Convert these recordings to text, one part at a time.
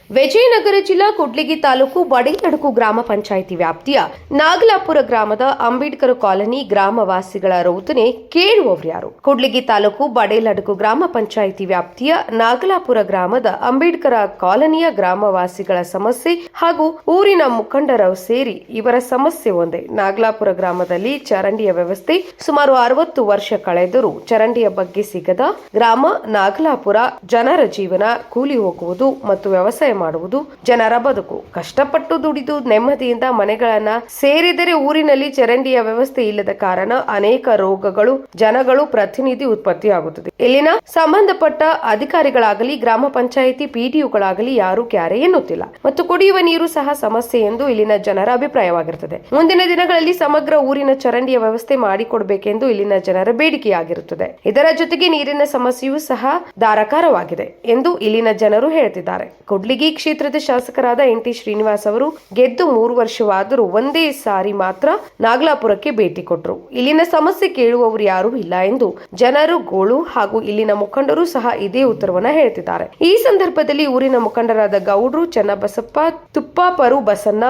ವಿಜಯನಗರ ಜಿಲ್ಲಾ ಕೂಡ್ಲಿಗಿ ತಾಲೂಕು ಬಡಿಲಡುಕು ಗ್ರಾಮ ಪಂಚಾಯಿತಿ ವ್ಯಾಪ್ತಿಯ ನಾಗಲಾಪುರ ಗ್ರಾಮದ ಅಂಬೇಡ್ಕರ್ ಕಾಲನಿ ಗ್ರಾಮವಾಸಿಗಳ ರೋದನೆ ಕೇಳುವವರ್ಯಾರು? ಕೂಡ್ಲಿಗಿ ತಾಲೂಕು ಬಡಿಲಡುಕು ಗ್ರಾಮ ಪಂಚಾಯಿತಿ ವ್ಯಾಪ್ತಿಯ ನಾಗಲಾಪುರ ಗ್ರಾಮದ ಅಂಬೇಡ್ಕರ್ ಕಾಲನಿಯ ಗ್ರಾಮವಾಸಿಗಳ ಸಮಸ್ಯೆ ಹಾಗೂ ಊರಿನ ಮುಖಂಡರು ಸೇರಿ ಇವರ ಸಮಸ್ಯೆ ಒಂದೇ. ನಾಗಲಾಪುರ ಗ್ರಾಮದಲ್ಲಿ ಚರಂಡಿಯ ವ್ಯವಸ್ಥೆ ಸುಮಾರು 60 ವರ್ಷ ಕಳೆದರೂ ಚರಂಡಿಯ ಬಗ್ಗೆ ಸಿಗದ ಗ್ರಾಮ ನಾಗಲಾಪುರ ಜನರ ಜೀವನ ಕೂಲಿ ಹೋಗುವುದು ಮತ್ತು ವ್ಯವಸಾಯ ಮಾಡುವುದು, ಜನರ ಬದುಕು ಕಷ್ಟಪಟ್ಟು ದುಡಿದು ನೆಮ್ಮದಿಯಿಂದ ಮನೆಗಳನ್ನ ಸೇರಿದರೆ ಊರಿನಲ್ಲಿ ಚರಂಡಿಯ ವ್ಯವಸ್ಥೆ ಇಲ್ಲದ ಕಾರಣ ಅನೇಕ ರೋಗಗಳು ಜನಗಳು ಪ್ರತಿನಿಧಿ ಉತ್ಪತ್ತಿಯಾಗುತ್ತದೆ. ಇಲ್ಲಿನ ಸಂಬಂಧಪಟ್ಟ ಅಧಿಕಾರಿಗಳಾಗಲಿ ಗ್ರಾಮ ಪಂಚಾಯಿತಿ ಪಿಡಿಒಗಳಾಗಲಿ ಯಾರು ಕ್ಯಾರೆ ಎನ್ನುತ್ತಿಲ್ಲ ಮತ್ತು ಕುಡಿಯುವ ನೀರು ಸಹ ಸಮಸ್ಯೆ ಎಂದು ಇಲ್ಲಿನ ಜನರ ಅಭಿಪ್ರಾಯವಾಗಿರುತ್ತದೆ. ಮುಂದಿನ ದಿನಗಳಲ್ಲಿ ಸಮಗ್ರ ಊರಿನ ಚರಂಡಿಯ ವ್ಯವಸ್ಥೆ ಮಾಡಿಕೊಡಬೇಕೆಂದು ಇಲ್ಲಿನ ಜನರ ಬೇಡಿಕೆಯಾಗಿರುತ್ತದೆ. ಇದರ ಜೊತೆಗೆ ನೀರಿನ ಸಮಸ್ಯೆಯೂ ಸಹ ಧಾರಾಕಾರವಾಗಿದೆ ಎಂದು ಇಲ್ಲಿನ ಜನರು ಹೇಳ್ತಿದ್ದಾರೆ. ಕೂಡ್ಲಿಗಿ ಕ್ಷೇತ್ರದ ಶಾಸಕರಾದ ಎನ್.ಟಿ. ಶ್ರೀನಿವಾಸ್ ಅವರು ಗೆದ್ದು 3 ವರ್ಷವಾದರೂ ಒಂದೇ ಸಾರಿ ಮಾತ್ರ ನಾಗಲಾಪುರಕ್ಕೆ ಭೇಟಿ ಕೊಟ್ಟರು. ಇಲ್ಲಿನ ಸಮಸ್ಯೆ ಕೇಳುವವರು ಯಾರೂ ಇಲ್ಲ ಎಂದು ಜನರು ಗೋಳು ಹಾಗೂ ಇಲ್ಲಿನ ಮುಖಂಡರು ಸಹ ಇದೇ ಉತ್ತರವನ್ನ ಹೇಳ್ತಿದ್ದಾರೆ. ಈ ಸಂದರ್ಭದಲ್ಲಿ ಊರಿನ ಮುಖಂಡರಾದ ಗೌಡ್ರು, ಚನ್ನಬಸಪ್ಪ, ತುಪ್ಪಾಪರು, ಬಸನ್ನ,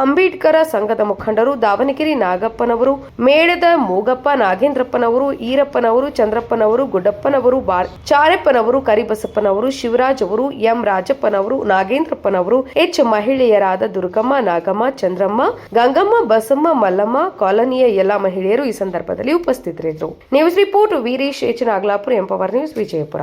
ಅಂಬೇಡ್ಕರ ಸಂಘದ ಮುಖಂಡರು, ದಾವಣಗೆರೆ ನಾಗಪ್ಪನವರು, ಮೇಳದ ಮೂಗಪ್ಪ, ನಾಗೇಂದ್ರಪ್ಪನವರು, ಈರಪ್ಪನವರು, ಚಂದ್ರಪ್ಪನವರು, ಗುಡ್ಡಪ್ಪನವರು, ಚಾರೆಪ್ಪನವರು, ಕರಿಬಸಪ್ಪನವರು, ಶಿವರಾಜ್ ಅವರು, ಎಂ ರಾಜಪ್ಪನವರು, ನಾಗೇಂದ್ರಪ್ಪನವರು, ಎಚ್ ಮಹಿಳೆಯರಾದ ದುರ್ಗಮ್ಮ, ನಾಗಮ್ಮ, ಚಂದ್ರಮ್ಮ, ಗಂಗಮ್ಮ, ಬಸಮ್ಮ, ಮಲ್ಲಮ್ಮ, ಕಾಲೋನಿಯ ಎಲ್ಲಾ ಮಹಿಳೆಯರು ಈ ಸಂದರ್ಭದಲ್ಲಿ ಉಪಸ್ಥಿತರಿದ್ದರು. News report Veeresh H Nagalapura, empower news, Vijayapura.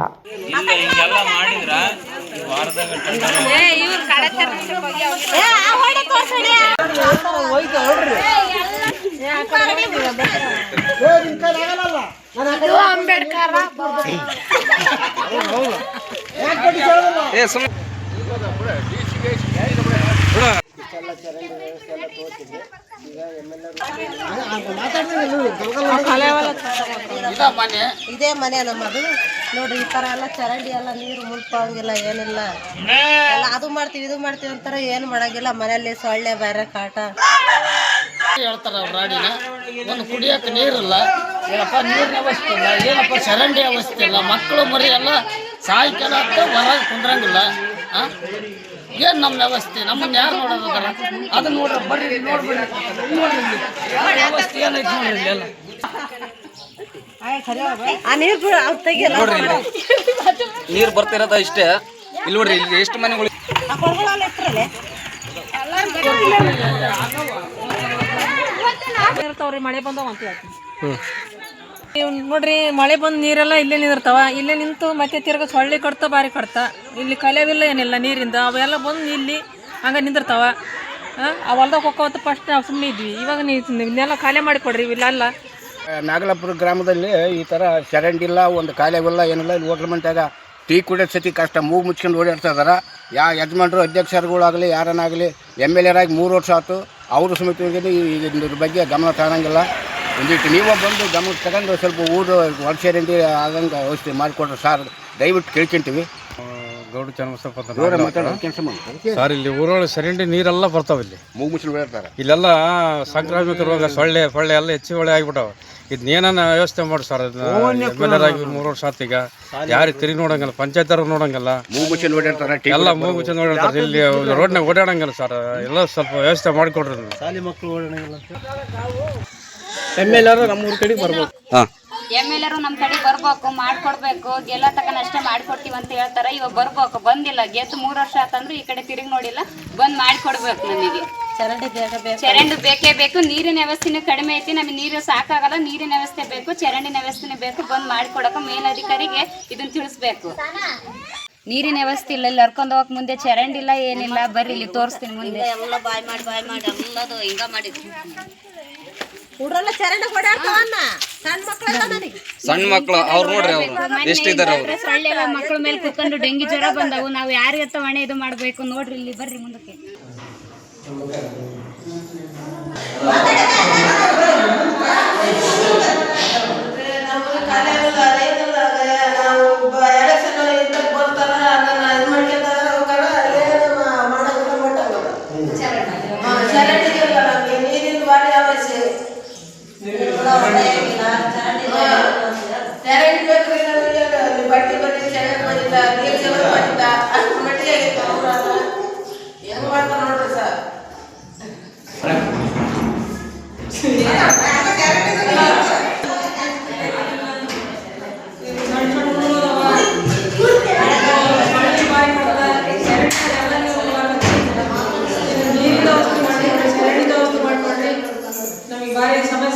ಇದೇ ಮನೆ ನಮ್ಮದು ನೋಡ್ರಿ. ಈ ತರ ಎಲ್ಲ ಚರಂಡಿ ಎಲ್ಲ ನೀರು ಮುಲ್ಪಂಗಿಲ್ಲ, ಏನಿಲ್ಲ. ಎಲ್ಲ ಅದು ಮಾಡ್ತೀವಿ ಇದು ಮಾಡ್ತೀವಿ ಅಂತಾರೆ, ಏನು ಮಾಡಂಗಿಲ್ಲ. ಮನೆಯಲ್ಲಿ ಸೊಳ್ಳೆ ಬೇರೆ ಕಾಟ ಹೇಳ್ತಾರ. ಅವ್ರ ರಾಡಿನ ಒಂದು ಕುಡಿಯೋಕೆ ನೀರಿಲ್ಲ, ಏನಪ್ಪ ನೀರಿನ ವ್ಯವಸ್ಥೆ ಇಲ್ಲ, ಏನಪ್ಪ ಚರಂಡಿ ವ್ಯವಸ್ಥೆ ಇಲ್ಲ. ಮಕ್ಕಳು ಮರಿ ಎಲ್ಲ ಸಾಯಂಕಾಲ ಹೊರಗೆ ಕುಂದ್ರಂಗಿಲ್ಲ. ಏನು ನಮ್ಮ ವ್ಯವಸ್ಥೆ? ನಮ್ಮನ್ನು ಯಾರು ನೋಡೋದಲ್ಲ? ಅದನ್ನ ನೋಡ್ರಿ, ಬರ್ರಿ ನೋಡ್ಬಿಡ್ರಿ, ನೋಡ್ರಿ ವ್ಯವಸ್ಥೆ ಏನೈತೆ ನೋಡ್ರಿ. ಎಲ್ಲ ನೀರು ಬರ್ತಿರೋದ ಇಷ್ಟೇ. ಇಲ್ಲಿ ನೋಡ್ರಿ, ಇಲ್ಲಿ ಎಷ್ಟು ಮನೆಗಳು ಇರ್ತಾವ್ರಿ. ಮಳೆ ಬಂದವ ಅಂತ ನೋಡ್ರಿ, ಮಳೆ ಬಂದು ನೀರೆಲ್ಲ ಇಲ್ಲೇ ನಿಂದಿರ್ತಾವ. ಇಲ್ಲೇ ನಿಂತು ಮತ್ತೆ ತಿರ್ಗ ಸೊಳ್ಳೆ ಕಡ್ತಾ ಬಾರಿ ಕಡ್ತಾ. ಇಲ್ಲಿ ಕಲೆವಿಲ್ಲ, ಏನಿಲ್ಲ ನೀರಿಂದ. ಅವೆಲ್ಲ ಬಂದು ಇಲ್ಲಿ ಹಂಗೆ ನಿಂದಿರ್ತಾವ. ಆ ಹೊಲ್ದಾಗ ಹೋಗೋವಂತ ಫಸ್ಟ್ ನಾವು ಸುಮ್ಮನೆ ಇದ್ವಿ. ಇವಾಗ ನೀವೆಲ್ಲ ಖಾಲಿ ಮಾಡಿ ಕೊಡ್ರಿ. ಇಲ್ಲೆಲ್ಲ ನಾಗಲಾಪುರ ಗ್ರಾಮದಲ್ಲಿ ಈ ಥರ ಚರಂಡಿ ಇಲ್ಲ, ಒಂದು ಕಾಲೇವಿಲ್ಲ, ಏನಿಲ್ಲ. ಇಲ್ಲಿ ಹೋಟ್ಲ್ ಮಂಟ್ಯಾಗ ಟೀ ಕುಡಿಯೋದು ಸತಿ ಕಷ್ಟ. ಮೂಗು ಮುಚ್ಕೊಂಡು ಓಡಾಡ್ತಾ ಇದಾರೆ. ಯಜಮಾನರು, ಅಧ್ಯಕ್ಷರುಗಳಾಗಲಿ ಯಾರನ್ನಾಗಲಿ MLA ಆಗಿ 3 ವರ್ಷ ಆಯ್ತು. ಅವರು ಸಮಿತಿಯಲ್ಲಿ ಇದ್ರ ಬಗ್ಗೆ ಗಮನ ತಗೊಳಂಗಿಲ್ಲ. ಒಂದಿಟ್ಟು ನೀವು ಬಂದು ಗಮನ ತಗೊಂಡು ಸ್ವಲ್ಪ ಊರು ವರ್ಷದಿಂದ ಆದಂಗೆ ವ್ಯವಸ್ಥೆ ಮಾಡಿಕೊಡ್ರಿ ಸರ್, ದಯವಿಟ್ಟು ಕೇಳ್ಕೊಂತೀವಿ. ಗೌಡ ಚನ್ನಬಸಪ್ಪ ಸರ್, ಇಲ್ಲಿ ಊರೊಳಗೆ ಚರಂಡಿ ನೀರೆಲ್ಲ ಬರ್ತಾವೆ. ಇಲ್ಲಿ ಮೂಗು ಮುಚ್ಚಲು ಓಡಾಡ್ತಾರೆ. ಇಲ್ಲೆಲ್ಲ ಸಾಂಕ್ರಾಮಿಕ ರೋಗ, ಸೊಳ್ಳೆ ಎಲ್ಲ ಹೆಚ್ಚುವಳಿ ಆಗಿಬಿಟ್ಟಾವ. ಇದನ್ನೇನ ವ್ಯವಸ್ಥೆ ಮಾಡಿ ಸರ್. MLA ಆಗಿ 3 ವರ್ಷ ಆತು. ಈಗ ಯಾರಿಗೆ ತಿರುಗಿ ನೋಡಂಗಿಲ್ಲ, ಪಂಚಾಯತ್ ಅವ್ರು ನೋಡಂಗಿಲ್ಲ. ಮೂಗು ಮುಚ್ಚಲು ಓಡಾಡ್ತಾರೆ, ಎಲ್ಲ ಮೂಗು ಮುಚ್ಚಲು ಓಡಾಡ್ತಾರೆ. ಇಲ್ಲಿ ರೋಡ್ನಾಗ ಓಡಾಡಂಗಿಲ್ಲ ಸರ್. ಎಲ್ಲ ಸ್ವಲ್ಪ ವ್ಯವಸ್ಥೆ ಮಾಡಿಕೊಡ್ರಿ. ಶಾಲೆ ಮಕ್ಕಳು ಓಡಾಡಂಗಿಲ್ಲ. MLA ನಮ್ಮ ಊರ ಕಡೆಗೆ ಬರ್ಬೇಕು. MLA ನಮ್ಮ ಕಡೆ ಬರ್ಬೇಕು, ಮಾಡ್ಕೊಡ್ಬೇಕು. ಗೆಲ್ಲ ತಕನ ಅಷ್ಟೇ ಮಾಡ್ಕೊಡ್ತೀವಿ ಅಂತ ಹೇಳ್ತಾರೆ. ಇವಾಗ ಬರ್ಬೇಕು, ಬಂದಿಲ್ಲ. ಗೆದ್ದು 3 ವರ್ಷ ಆತಂದ್ರು ಈ ಕಡೆ ತಿರುಗಿ ನೋಡಿಲ್ಲ. ಬಂದ್ ಮಾಡ್ಕೊಡ್ಬೇಕು. ನಮಗೆ ಚರಂಡಿ ಬೇಕೇ ಬೇಕು. ನೀರಿನ ವ್ಯವಸ್ಥೆನೂ ಕಡಿಮೆ ಐತಿ. ನಮಗೆ ನೀರು ಸಾಕಾಗಲ್ಲ. ನೀರಿನ ವ್ಯವಸ್ಥೆ ಬೇಕು, ಚರಂಡಿನ ವ್ಯವಸ್ಥೆನೂ ಬೇಕು. ಬಂದ್ ಮಾಡ್ಕೊಡಕ ಮೇಲಧಿಕಾರಿಗೆ ಇದನ್ನ ತಿಳಿಸ್ಬೇಕು. ನೀರಿನ ವ್ಯವಸ್ಥೆ ಇಲ್ಲ. ಇಲ್ಲಿ ಹರ್ಕೊಂಡು ಹೋಗಕ್ ಮುಂದೆ ಚರಂಡಿ ಇಲ್ಲ, ಏನಿಲ್ಲ. ಬರ್ರಿ ಇಲ್ಲಿ ತೋರಿಸ್ತೀನಿ ಮುಂದೆ. ಎಲ್ಲ ಬಾಯ್ ಮಾಡಿ ಎಲ್ಲದು ಹಿಂಗ ಮಾಡಿದ್ವಿ. ಹುಡ್ರೆಲ್ಲ ಚರಂಡಿ ಓಡಾಡ್ತಾವನ್ನ. ಸಣ್ಣ ಮಕ್ಕಳು ಅವ್ರು ನೋಡ್ರಿ, ಅವ್ರು ಎಷ್ಟಿದ್ದಾರೆ. ಸೊಳ್ಳೆ ಮಕ್ಕಳ ಮೇಲೆ ಕುತ್ಕೊಂಡು ಡೆಂಗಿ ಜ್ವರ ಬಂದವು. ನಾವು ಯಾರಿಗೆ ಹೊಣೆ ಇದು ಮಾಡ್ಬೇಕು ನೋಡ್ರಿ. ಇಲ್ಲಿ ಬರ್ರಿ ಮುಂದಕ್ಕೆ. ಬಟ್ಟೆ ಬಟ್ಟೆ ಚೆನ್ನಾಗಿ ಬಂದಿಲ್ಲ, ನೀರು ಚೆನ್ನಾಗಿ ಬಂದಿಲ್ಲ, ಅಷ್ಟು ಮಟ್ಟಿಗೆ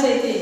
ಸಮಸ್ಯೆ ಐತಿ